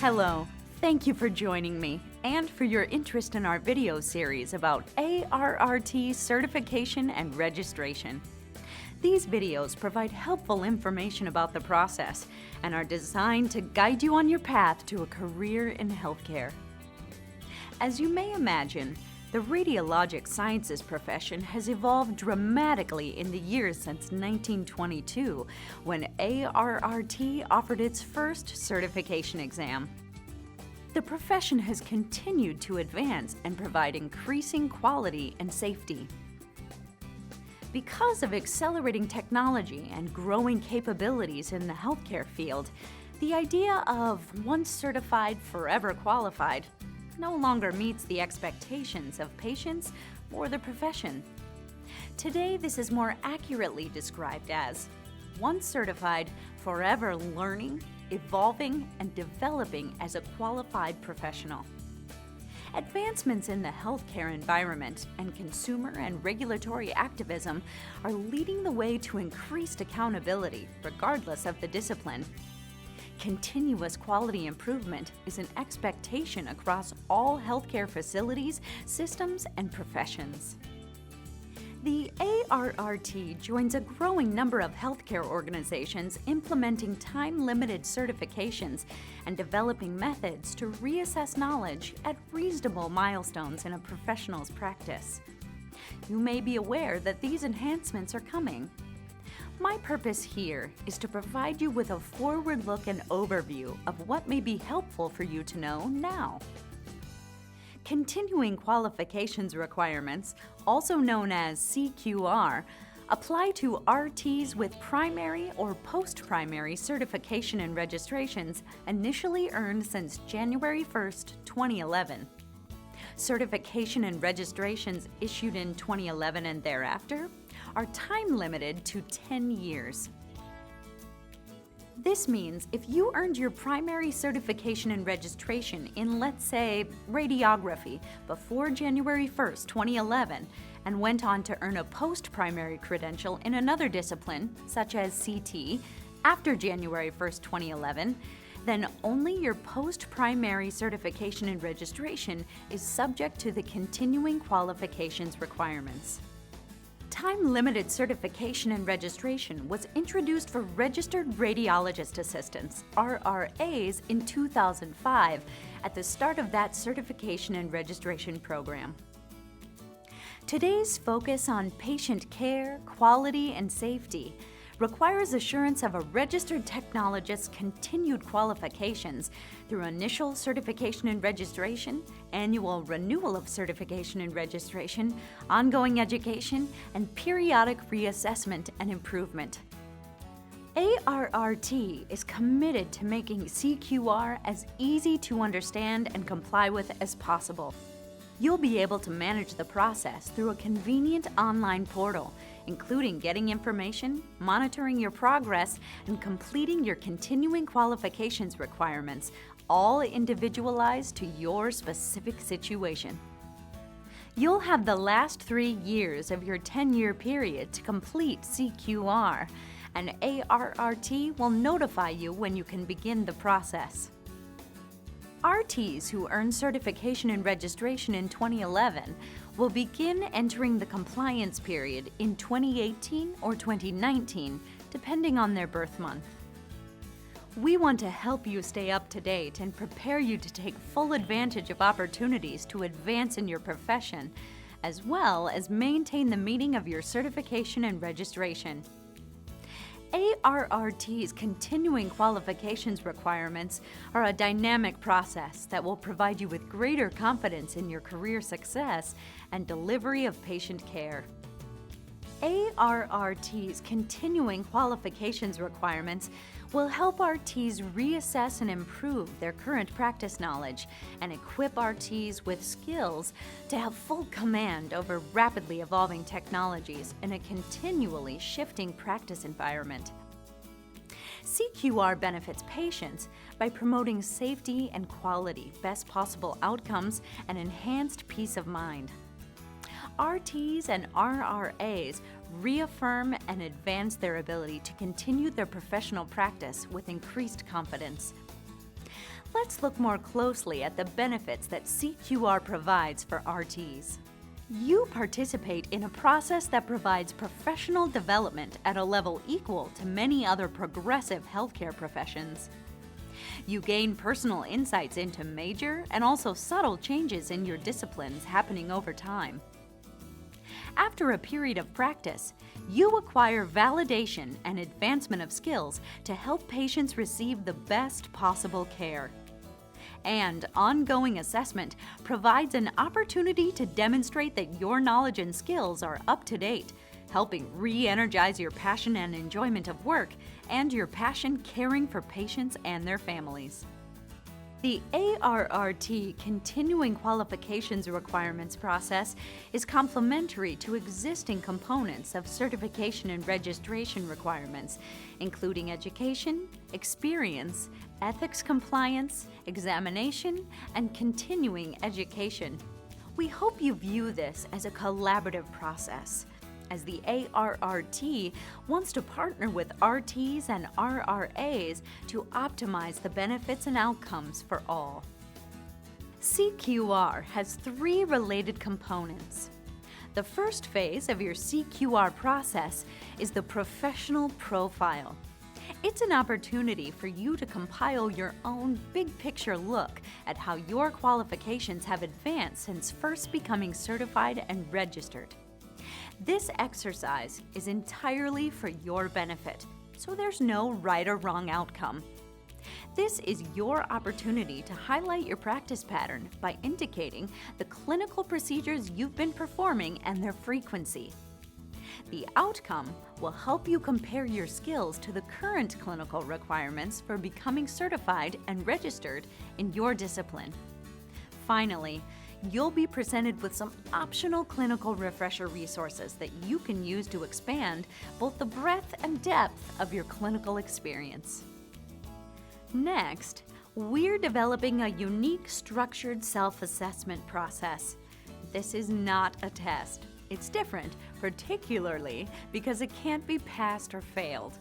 Hello, thank you for joining me and for your interest in our video series about ARRT certification and registration. These videos provide helpful information about the process and are designed to guide you on your path to a career in healthcare. As you may imagine, the radiologic sciences profession has evolved dramatically in the years since 1922, when ARRT offered its first certification exam. The profession has continued to advance and provide increasing quality and safety. Because of accelerating technology and growing capabilities in the healthcare field, the idea of once certified, forever qualified no longer meets the expectations of patients or the profession. Today, this is more accurately described as once certified, forever learning, evolving, and developing as a qualified professional. Advancements in the healthcare environment and consumer and regulatory activism are leading the way to increased accountability, regardless of the discipline. Continuous quality improvement is an expectation across all healthcare facilities, systems, and professions. The ARRT joins a growing number of healthcare organizations implementing time-limited certifications and developing methods to reassess knowledge at reasonable milestones in a professional's practice. You may be aware that these enhancements are coming. My purpose here is to provide you with a forward look and overview of what may be helpful for you to know now. Continuing qualifications requirements, also known as CQR, apply to RTs with primary or post-primary certification and registrations initially earned since January 1st, 2011. Certification and registrations issued in 2011 and thereafter are time-limited to 10 years. This means if you earned your primary certification and registration in, let's say, radiography before January 1st, 2011, and went on to earn a post-primary credential in another discipline, such as CT, after January 1st, 2011, then only your post-primary certification and registration is subject to the continuing qualifications requirements. Time-limited certification and registration was introduced for registered radiologist assistants, RRAs, in 2005 at the start of that certification and registration program. Today's focus on patient care, quality, and safety requires assurance of a registered technologist's continued qualifications through initial certification and registration, annual renewal of certification and registration, ongoing education, and periodic reassessment and improvement. ARRT is committed to making CQR as easy to understand and comply with as possible. You'll be able to manage the process through a convenient online portal, including getting information, monitoring your progress, and completing your continuing qualifications requirements, all individualized to your specific situation. You'll have the last 3 years of your 10-year period to complete CQR, and ARRT will notify you when you can begin the process. RTs who earn certification and registration in 2011 will begin entering the compliance period in 2018 or 2019, depending on their birth month. We want to help you stay up to date and prepare you to take full advantage of opportunities to advance in your profession, as well as maintain the meaning of your certification and registration. ARRT's continuing qualifications requirements are a dynamic process that will provide you with greater confidence in your career success and delivery of patient care. ARRT's continuing qualifications requirements will help RTs reassess and improve their current practice knowledge and equip RTs with skills to have full command over rapidly evolving technologies in a continually shifting practice environment. CQR benefits patients by promoting safety and quality, best possible outcomes, and enhanced peace of mind. RTs and RRAs reaffirm and advance their ability to continue their professional practice with increased confidence. Let's look more closely at the benefits that CQR provides for RTs. You participate in a process that provides professional development at a level equal to many other progressive healthcare professions. You gain personal insights into major and also subtle changes in your disciplines happening over time. After a period of practice, you acquire validation and advancement of skills to help patients receive the best possible care. And ongoing assessment provides an opportunity to demonstrate that your knowledge and skills are up to date, helping re-energize your passion and enjoyment of work and your passion caring for patients and their families. The ARRT Continuing Qualifications Requirements process is complementary to existing components of certification and registration requirements, including education, experience, ethics compliance, examination, and continuing education. We hope you view this as a collaborative process, as the ARRT wants to partner with RTs and RRAs to optimize the benefits and outcomes for all. CQR has 3 related components. The first phase of your CQR process is the professional profile. It's an opportunity for you to compile your own big-picture look at how your qualifications have advanced since first becoming certified and registered. This exercise is entirely for your benefit, so there's no right or wrong outcome. This is your opportunity to highlight your practice pattern by indicating the clinical procedures you've been performing and their frequency. The outcome will help you compare your skills to the current clinical requirements for becoming certified and registered in your discipline. Finally, you'll be presented with some optional clinical refresher resources that you can use to expand both the breadth and depth of your clinical experience. Next, we're developing a unique structured self-assessment process. This is not a test. It's different, particularly because it can't be passed or failed.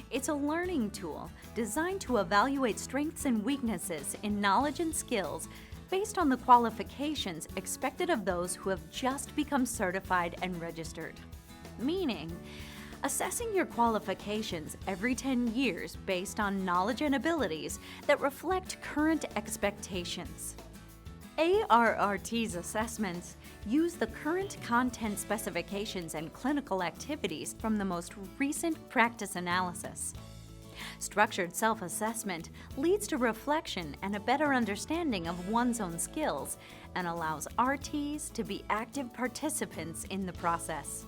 It's a learning tool designed to evaluate strengths and weaknesses in knowledge and skills based on the qualifications expected of those who have just become certified and registered. Meaning, assessing your qualifications every 10 years based on knowledge and abilities that reflect current expectations. ARRT's assessments use the current content specifications and clinical activities from the most recent practice analysis. Structured self-assessment leads to reflection and a better understanding of one's own skills and allows RTs to be active participants in the process.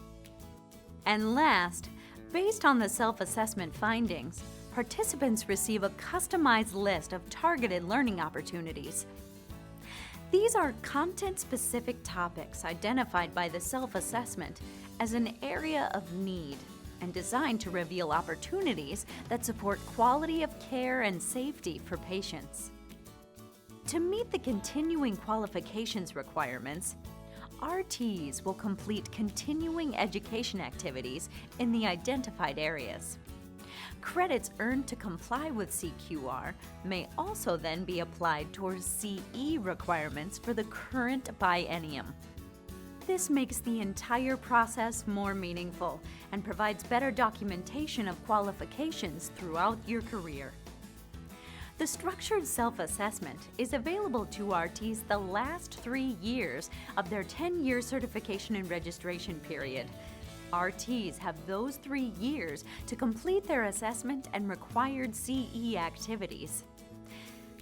And last, based on the self-assessment findings, participants receive a customized list of targeted learning opportunities. These are content-specific topics identified by the self-assessment as an area of need and designed to reveal opportunities that support quality of care and safety for patients. To meet the continuing qualifications requirements, RTs will complete continuing education activities in the identified areas. Credits earned to comply with CQR may also then be applied towards CE requirements for the current biennium. This makes the entire process more meaningful and provides better documentation of qualifications throughout your career. The structured self-assessment is available to RTs the last 3 years of their 10-year certification and registration period. RTs have those 3 years to complete their assessment and required CE activities.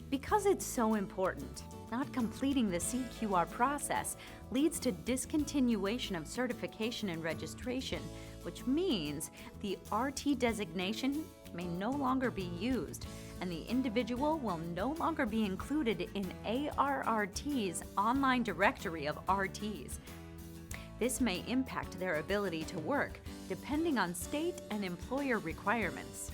Because it's so important, not completing the CQR process leads to discontinuation of certification and registration, which means the RT designation may no longer be used, and the individual will no longer be included in ARRT's online directory of RTs. This may impact their ability to work, depending on state and employer requirements.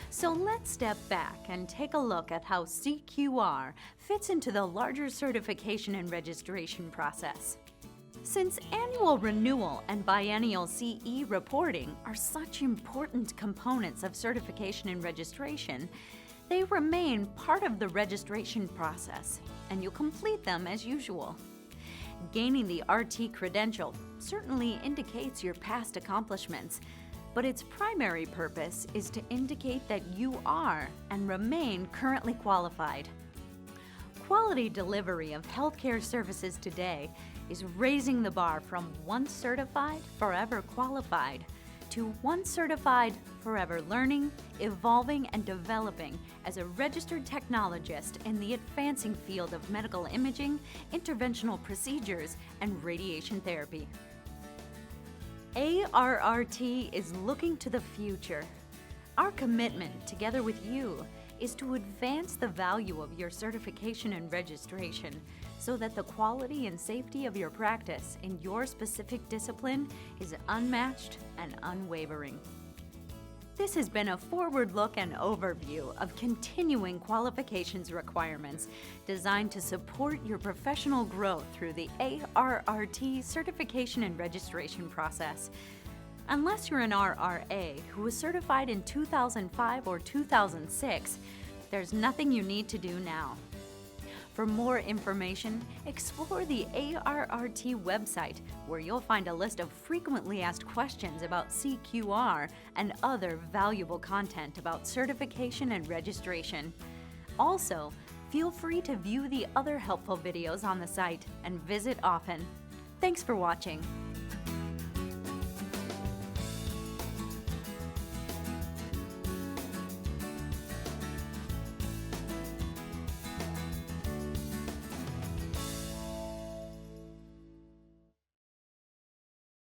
So let's step back and take a look at how CQR fits into the larger certification and registration process. Since annual renewal and biennial CE reporting are such important components of certification and registration, They remain part of the registration process, and you'll complete them as usual. Gaining the RT credential certainly indicates your past accomplishments, but its primary purpose is to indicate that you are and remain currently qualified. Quality delivery of healthcare services today is raising the bar from once certified, forever qualified, to once certified, forever learning, evolving, and developing as a registered technologist in the advancing field of medical imaging, interventional procedures, and radiation therapy. ARRT is looking to the future. Our commitment, together with you, is to advance the value of your certification and registration so that the quality and safety of your practice in your specific discipline is unmatched and unwavering. This has been a forward look and overview of continuing qualifications requirements designed to support your professional growth through the ARRT certification and registration process. Unless you're an RRA who was certified in 2005 or 2006, there's nothing you need to do now. For more information, explore the ARRT website, where you'll find a list of frequently asked questions about CQR and other valuable content about certification and registration. Also, feel free to view the other helpful videos on the site and visit often. Thanks for watching.